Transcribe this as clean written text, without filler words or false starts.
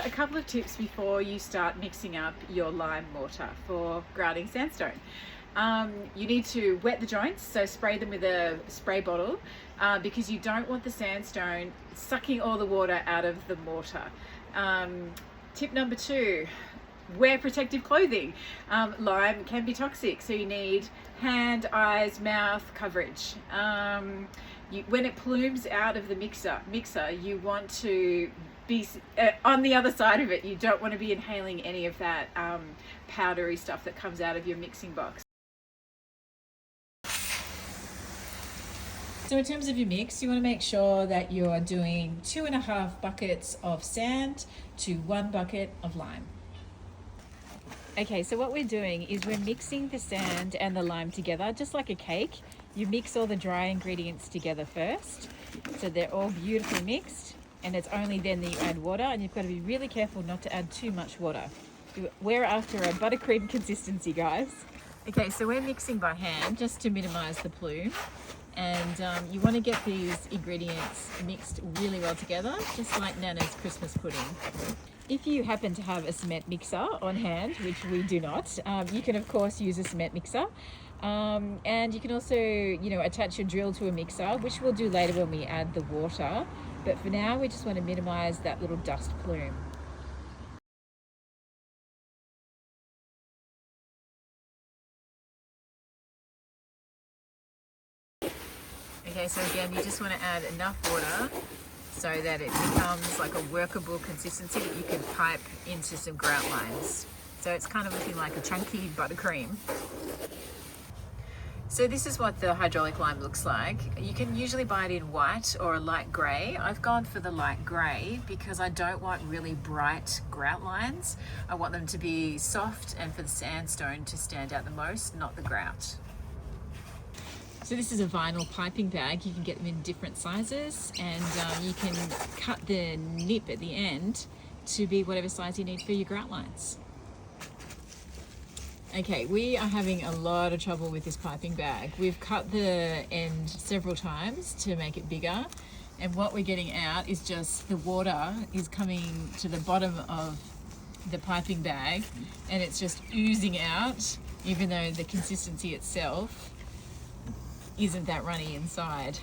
A couple of tips before you start mixing up your lime mortar for grouting sandstone. You need to wet the joints, so spray them with a spray bottle because you don't want the sandstone sucking all the water out of the mortar. Tip number 2, wear protective clothing. Lime can be toxic, so you need hand, eyes, mouth coverage. When it plumes out of the mixer, you want to be on the other side of it. You don't want to be inhaling any of that powdery stuff that comes out of your mixing box. So in terms of your mix, you want to make sure that you're doing 2.5 buckets of sand to 1 bucket of lime. Okay, so what we're doing is we're mixing the sand and the lime together, just like a cake. You mix all the dry ingredients together first, so they're all beautifully mixed, and it's only then that you add water, and you've got to be really careful not to add too much water. We're after a buttercream consistency, guys. Okay, so we're mixing by hand just to minimize the plume. And you want to get these ingredients mixed really well together, just like Nana's Christmas pudding. If you happen to have a cement mixer on hand, which we do not, you can of course use a cement mixer. And you can also, attach your drill to a mixer, which we'll do later when we add the water. But for now, we just want to minimize that little dust plume. Okay, so again, you just want to add enough water so that it becomes like a workable consistency that you can pipe into some grout lines. So it's kind of looking like a chunky buttercream. So this is what the hydraulic lime looks like. You can usually buy it in white or a light grey. I've gone for the light grey because I don't want really bright grout lines. I want them to be soft and for the sandstone to stand out the most, not the grout. So this is a vinyl piping bag. You can get them in different sizes, and you can cut the nip at the end to be whatever size you need for your grout lines. Okay, we are having a lot of trouble with this piping bag. We've cut the end several times to make it bigger, and what we're getting out is just the water is coming to the bottom of the piping bag, and it's just oozing out, even though the consistency itself isn't that runny inside.